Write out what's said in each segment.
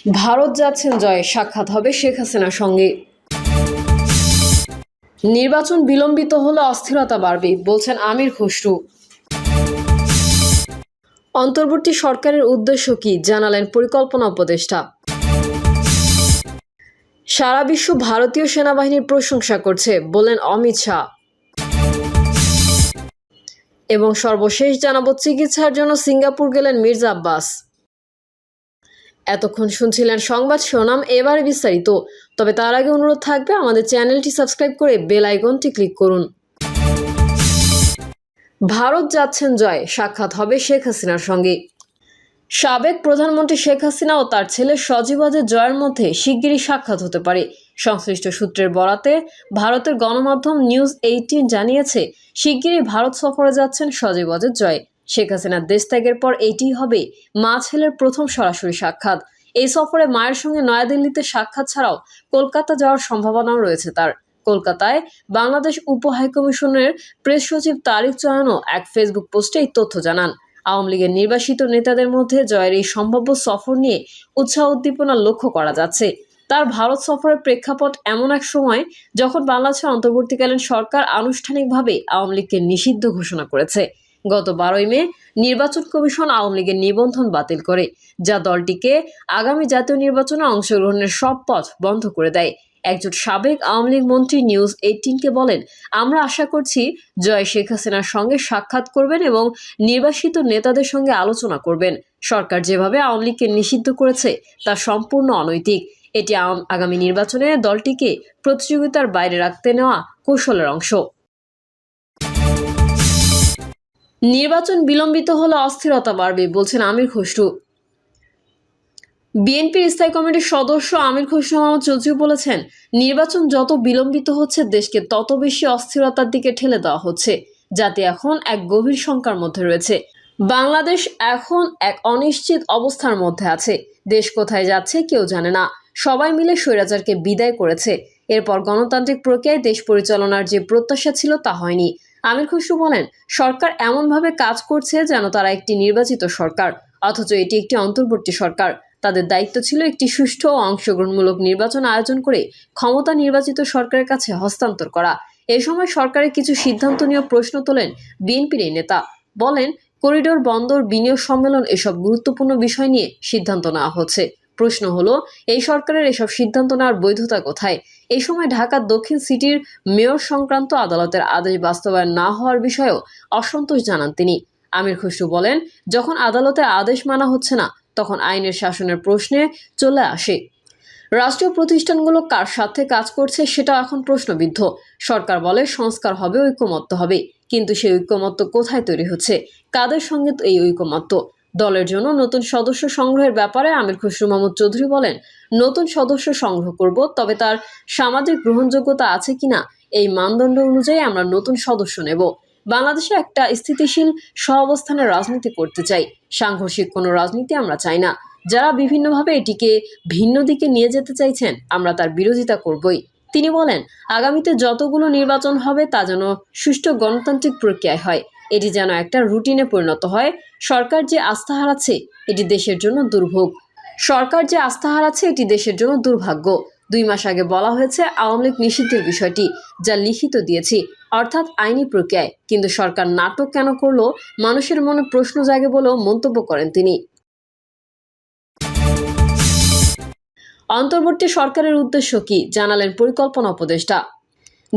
ভারত যাচ্ছেন জয়, সাক্ষাৎ হবে শেখ হাসিনার সঙ্গে। নির্বাচন বিলম্বিত হলে অস্থিরতা বাড়বে বলছেন আমির খসরু। অন্তর্বর্তী সরকারের উদ্দেশ্য কি জানালেন পরিকল্পনা উপদেষ্টা। সারা বিশ্ব ভারতীয় সেনাবাহিনীর প্রশংসা করছে বললেন অমিত শাহ। এবং সর্বশেষ জানাবো চিকিৎসার জন্য সিঙ্গাপুর গেলেন মির্জা আব্বাস। এতক্ষণ শুনছিলেন সংবাদ শিরোনাম, এবারে বিস্তারিত। তবে তার আগে অনুরোধ থাকবে আমাদের চ্যানেলটি সাবস্ক্রাইব করে বেল আইকনটি ক্লিক করুন। ভারত যাচ্ছেন জয়, সাক্ষাৎ হবে শেখ হাসিনার সঙ্গে। সাবেক প্রধানমন্ত্রী শেখ হাসিনা ও তার ছেলে সজীব ওয়াজেদ জয়ের মধ্যে শিগগিরই সাক্ষাৎ হতে পারে। সংশ্লিষ্ট সূত্রের বরাতে ভারতের গণমাধ্যম নিউজ 18 জানিয়েছে, শিগগিরই ভারত সফরে যাচ্ছেন সজীব ওয়াজেদ জয়। শেখ হাসিনার দেশ ত্যাগের পর এটিই হবে মা ছেলের প্রথম সরাসরি সাক্ষাৎ। এই সফরে মায়ের সঙ্গে নয়াদিল্লিতে সাক্ষাৎ ছাড়াও কলকাতা যাওয়ার সম্ভাবনাও রয়েছে তার। কলকাতায় বাংলাদেশ উপ হাইকমিশনের প্রেস সচিব তারিক চয়নও এক ফেসবুক পোস্টে এই তথ্য জানান। আওয়ামী লীগের নির্বাসিত নেতাদের মধ্যে জয়ের এই সম্ভাব্য সফর নিয়ে উৎসাহ উদ্দীপনা লক্ষ্য করা যাচ্ছে। তার ভারত সফরের প্রেক্ষাপট এমন এক সময় যখন বাংলাদেশের অন্তর্বর্তীকালীন সরকার আনুষ্ঠানিকভাবে আওয়ামী লীগকে নিষিদ্ধ ঘোষণা করেছে। গত 12ই মে নির্বাচন কমিশন আওয়ামী লীগের নিবন্ধন বাতিল করে, যা দলটিকে আগামী জাতীয় নির্বাচনে অংশগ্রহণের সব পথ বন্ধ করে দেয়। একজন সাবেক আওয়ামী লীগ মন্ত্রী নিউজ 18কে বলেন, আমরা আশা করছি জয় শেখ হাসিনার সঙ্গে সাক্ষাৎ করবেন এবং নির্বাসিত নেতাদের সঙ্গে আলোচনা করবেন। সরকার যেভাবে আওয়ামী লীগকে নিষিদ্ধ করেছে তা সম্পূর্ণ অনৈতিক। এটি আগামী নির্বাচনে দলটিকে প্রতিযোগিতার বাইরে রাখতে নেওয়া কৌশলের অংশ। নির্বাচন বিলম্বিত হলে অস্থিরতা বাড়বে বলছেন আমির খসরু। বিএনপির স্থায়ী কমিটির সদস্য আমির খসরু মাহমুদ চৌধুরী বলেছেন, নির্বাচন যত বিলম্বিত হচ্ছে দেশকে তত বেশি অস্থিরতার দিকে ঠেলে দেওয়া হচ্ছে। জাতি এখন এক গভীর শঙ্কার মধ্যে রয়েছে। বাংলাদেশ এখন এক অনিশ্চিত অবস্থার মধ্যে আছে। দেশ কোথায় যাচ্ছে কেউ জানে না। সবাই মিলে স্বৈরাচারকে বিদায় করেছে। এরপর গণতান্ত্রিক প্রক্রিয়ায় দেশ পরিচালনার যে প্রত্যাশা ছিল তা হয়নি। আমির খসরু বলেন, সরকার এমনভাবে কাজ করছে যেন তারা একটি নির্বাচিত সরকার, অথচ এটি একটি অন্তর্বর্তী সরকার। তাদের দায়িত্ব ছিল একটি সুষ্ঠু ও অংশগ্রহণমূলক নির্বাচন আয়োজন করে ক্ষমতা নির্বাচিত সরকারের কাছে হস্তান্তর করা। এ সময় সরকারের কিছু সিদ্ধান্ত নিয়ে প্রশ্ন তোলেন বিএনপির এই নেতা। বলেন, করিডোর, বন্দর, বিনিয়োগ সম্মেলন এসব গুরুত্বপূর্ণ বিষয় নিয়ে সিদ্ধান্ত নেওয়া হচ্ছে। প্রশ্ন হলো, এই সরকারের এসব সিদ্ধান্ত নেওয়ার বৈধতা কোথায়? এই সময় ঢাকার দক্ষিণ সিটির মেয়র সংক্রান্ত আদালতের আদেশ বাস্তবায়ন না হওয়ার বিষয়েও অসন্তোষ জানান তিনি। আমির খসরু বলেন, যখন আদালতের আদেশ মানা হচ্ছে না তখন আইনের শাসনের প্রশ্নে চলে আসে। রাষ্ট্রীয় প্রতিষ্ঠানগুলো কার সাথে কাজ করছে সেটা এখন প্রশ্নবিদ্ধ। সরকার বলে সংস্কার হবে, ঐকমত্য হবে, কিন্তু সেই ঐকমত্য কোথায় তৈরি হচ্ছে? কাদের সঙ্গে এই ঐকমত্য? দলের জন্য নতুন সদস্য সংগ্রহের ব্যাপারে আমির খসরু মাহমুদ চৌধুরী বলেন, নতুন সদস্য সংগ্রহ করব, তবে তার সামাজিক গ্রহণযোগ্যতা আছে কিনা এই মানদণ্ড অনুযায়ী আমরা নতুন সদস্য নেব। বাংলাদেশে একটা স্থিতিশীল সহাবস্থানের রাজনীতি করতে চাই। সাংঘর্ষিক কোনো রাজনীতি আমরা চাই না। যারা বিভিন্নভাবে এটিকে ভিন্ন দিকে নিয়ে যেতে চাইছেন আমরা তার বিরোধিতা করবই। তিনি বলেন, আগামীতে যতগুলো নির্বাচন হবে তা যেন সুষ্ঠু গণতান্ত্রিক প্রক্রিয়ায় হয়। এটি যেন একটা রুটিনে পরিণত হয়। সরকার যে আস্থা হারাচ্ছে এটি দেশের জন্য দুর্ভোগ। সরকার যে আস্থা হারাচ্ছে এটি দেশের জন্য দুর্ভাগ্য। 2 মাস আগে বলা হয়েছে আওয়ামী লীগ নিষিদ্ধের বিষয়টি, যা লিখিত দিয়েছি, অর্থাৎ আইনি প্রক্রিয়ায়। কিন্তু সরকার নাটক কেন করলো মানুষের মনে প্রশ্ন জাগে বলেও মন্তব্য করেন তিনি। অন্তর্বর্তী সরকারের উদ্দেশ্য কি জানালেন পরিকল্পনা উপদেষ্টা।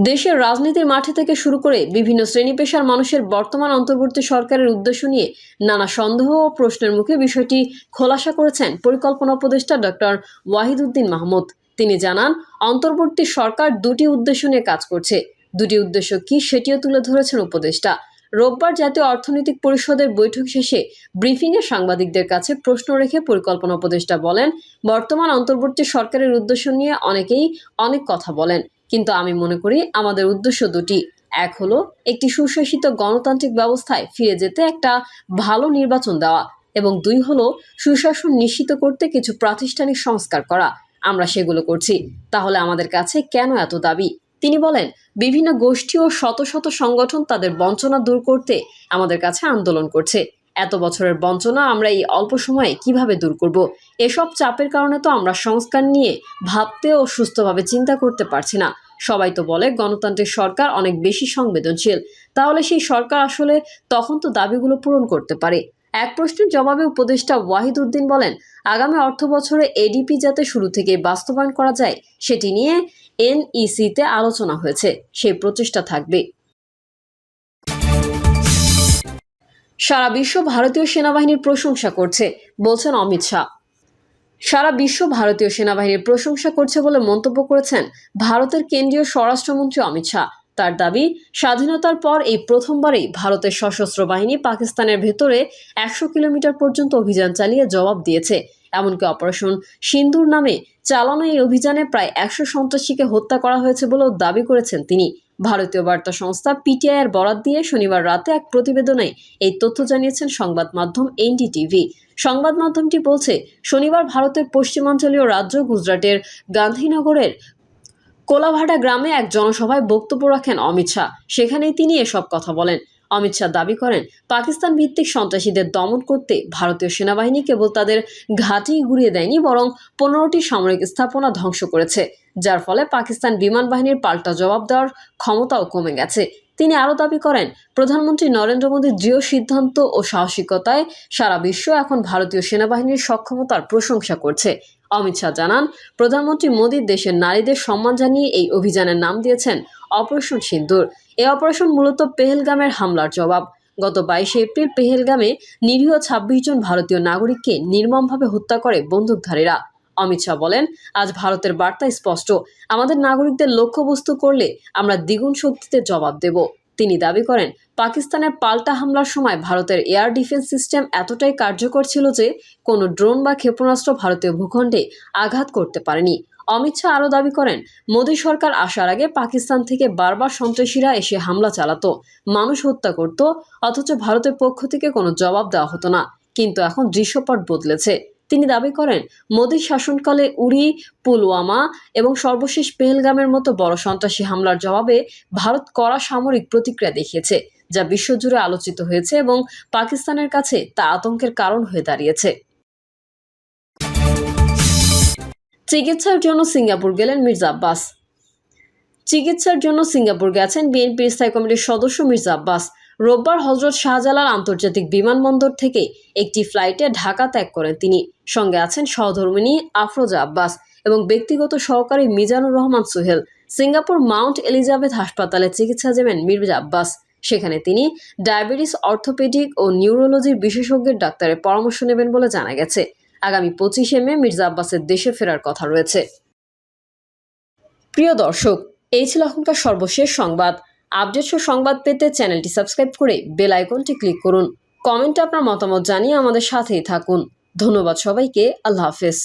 দেশের রাজনীতির মাঠে থেকে শুরু করে বিভিন্ন শ্রেণী পেশার মানুষের বর্তমান অন্তর্বর্তী সরকারের উদ্দেশ্য নিয়ে নানা সন্দেহ ও প্রশ্নের মুখে বিষয়টি খোলাসা করেছেন পরিকল্পনা উপদেষ্টা ডক্টর ওয়াহিদুদ্দিন মাহমুদ। তিনি জানান, অন্তর্বর্তী সরকার 2টি উদ্দেশ্য নিয়ে কাজ করছে। 2টি উদ্দেশ্য কি সেটিও তুলে ধরেছেন উপদেষ্টা। রোববার জাতীয় অর্থনৈতিক পরিষদের বৈঠক শেষে ব্রিফিংয়ে সাংবাদিকদের কাছে প্রশ্ন রেখে পরিকল্পনা উপদেষ্টা বলেন, বর্তমান অন্তর্বর্তী সরকারের উদ্দেশ্য নিয়ে অনেকেই অনেক কথা বলেন, কিন্তু আমি মনে করি আমাদের উদ্দেশ্য 2টি। এক হলো একটি সুশাসিত গণতান্ত্রিক ব্যবস্থায় ফিরে যেতে একটা ভালো নির্বাচন দেওয়া, এবং 2 হলো সুশাসন নিশ্চিত করতে কিছু প্রাতিষ্ঠানিক সংস্কার করা। আমরা সেগুলো করছি। তাহলে আমাদের কাছে কেন এত দাবি? তিনি বলেন, বিভিন্ন গোষ্ঠী ও শত শত সংগঠন তাদের বঞ্চনা দূর করতে আমাদের কাছে আন্দোলন করছে। এত বছরের বঞ্চনা আমরা এই অল্প সময়ে কিভাবে দূর করব? এসব চাপের কারণে তো আমরা সংস্কার নিয়ে ভাবতে ও সুস্থভাবে চিন্তা করতে পারছি না। সবাই তো বলে গণতান্ত্রিক সরকার অনেক বেশি সংবেদনশীল। তাহলে সেই সরকার আসলে তখন তো দাবিগুলো পূরণ করতে পারে। এক প্রশ্নের জবাবে উপদেষ্টা ওয়াহিদ উদ্দিন বলেন, আগামী অর্থবছরে এডিপি যাতে শুরু থেকে বাস্তবায়ন করা যায় সেটি নিয়ে এনইসিতে আলোচনা হয়েছে, সেই প্রচেষ্টা থাকবে। সারা বিশ্ব ভারতীয় সেনাবাহিনীর প্রশংসা করছে, বলছেন অমিত শাহ। সারা বিশ্ব ভারতীয় সেনাবাহিনীর প্রশংসা করছে বলে মন্তব্য করেছেন ভারতের কেন্দ্রীয় স্বরাষ্ট্রমন্ত্রী অমিত শাহ। তার দাবি, স্বাধীনতার পর এই প্রথমবারই ভারতের সশস্ত্র বাহিনী পাকিস্তানের ভেতরে 100 কিলোমিটার পর্যন্ত অভিযান চালিয়ে জবাব দিয়েছে। এমনকি অপারেশন সিন্দুর নামে চালানো এই অভিযানে প্রায় 100 সন্ত্রাসীকে হত্যা করা হয়েছে বলেও দাবি করেছেন তিনি। ভারতীয় বার্তা সংস্থা পিটিআই এর বরাত দিয়ে শনিবার রাতে এক প্রতিবেদনে এই তথ্য জানিয়েছেন সংবাদ মাধ্যম এনডিটিভি। সংবাদ মাধ্যমটি বলছে, শনিবার ভারতের পশ্চিমাঞ্চলীয় রাজ্য গুজরাটের গান্ধীনগরের কোলাভাডা গ্রামে এক জনসভায় বক্তব্য রাখেন অমিত শাহ। সেখানেই তিনি এসব কথা বলেন। অমিত শাহ দাবি করেন, পাকিস্তান ভিত্তিক সন্ত্রাসীদের দমন করতে ভারতীয় সেনাবাহিনী কেবল তাদের ঘাঁটি গুঁড়িয়ে দেয়নি, বরং 15টি সামরিক স্থাপনা ধ্বংস করেছে, যার ফলে পাকিস্তান বিমান বাহিনীর পাল্টা জবাব দেওয়ার ক্ষমতাও কমে গেছে। তিনি আরও দাবি করেন, প্রধানমন্ত্রী নরেন্দ্র মোদীর দৃঢ় সিদ্ধান্ত ও সাহসিকতায় সারা বিশ্ব এখন ভারতীয় সেনাবাহিনীর সক্ষমতার প্রশংসা করছে। অমিত শাহ জানান, প্রধানমন্ত্রী মোদী দেশের নারীদের সম্মান জানিয়ে এই অভিযানের নাম দিয়েছেন অপারেশন সিন্দুর। এই অপারেশন মূলত পেহেলগামের হামলার জবাব। গত 22 এপ্রিল পেহেলগামে নিরীহ 26 জন ভারতীয় নাগরিককে নির্মমভাবে হত্যা করে বন্দুকধারীরা। অমিত শাহ বলেন, আজ ভারতের বার্তা স্পষ্ট, আমাদের নাগরিকদের লক্ষ্যবস্তু করলে আমরা দ্বিগুণ শক্তিতে জবাব দেব। তিনি দাবি করেন, পাকিস্তানের পাল্টা হামলার সময় ভারতের এয়ার ডিফেন্স সিস্টেম এতটাই কার্যকর ছিল যে কোনো ড্রোন বা ক্ষেপণাস্ত্র ভারতীয় ভূখণ্ডে আঘাত করতে পারেনি। অমিত শাহ আরও দাবি করেন, মোদী সরকার আসার আগে পাকিস্তান থেকে বারবার সন্ত্রাসীরা এসে হামলা চালাতো, মানুষ হত্যা করত, অথচ ভারতের পক্ষ থেকে কোনো জবাব দেওয়া হতো না। কিন্তু এখন দৃশ্যপট বদলেছে। তিনি দাবি করেন, মোদীর শাসনকালে উরি, পুলওয়ামা এবং সর্বশেষ পেহেলগামের মতো বড় সন্ত্রাসী হামলার জবাবে ভারত কড়া সামরিক প্রতিক্রিয়া দেখিয়েছে, যা বিশ্বজুড়ে আলোচিত হয়েছে এবং পাকিস্তানের কাছে তা আতঙ্কের কারণ হয়ে দাঁড়িয়েছে। চিকিৎসার জন্য সিঙ্গাপুর গেলেন মির্জা আব্বাস। চিকিৎসার জন্য সিঙ্গাপুর গেছেন বিএনপির স্থায়ী কমিটির সদস্য মির্জা আব্বাস। রোববার হজরত শাহজালাল আন্তর্জাতিক বিমানবন্দর থেকে একটি ফ্লাইটে ঢাকা ত্যাগ করেন তিনি। সঙ্গে আছেন সহধর্মিণী আফরোজা আব্বাস এবং ব্যক্তিগত সহকারী Mizanur Rahman Sohel. Singapore Mount Elizabeth হাসপাতালে চিকিৎসা যাবেন মির্জা আব্বাস। সেখানে তিনি ডায়াবেটিস, অর্থোপেডিক ও নিউরোলজির বিশেষজ্ঞের ডাক্তারের পরামর্শ নেবেন বলে জানা গেছে। আগামী 25 মে মির্জা আব্বাসের দেশে ফেরার কথা রয়েছে। প্রিয় দর্শক, এই ছিল এখনকার সর্বশেষ সংবাদ। আপডেট সংবাদ পেতে চ্যানেলটি সাবস্ক্রাইব করে বেল আইকনটি ক্লিক করুন। কমেন্টে আপনার মতামত জানিয়ে আমাদের সাথেই থাকুন। ধন্যবাদ সবাইকে। আল্লাহ হাফেজ।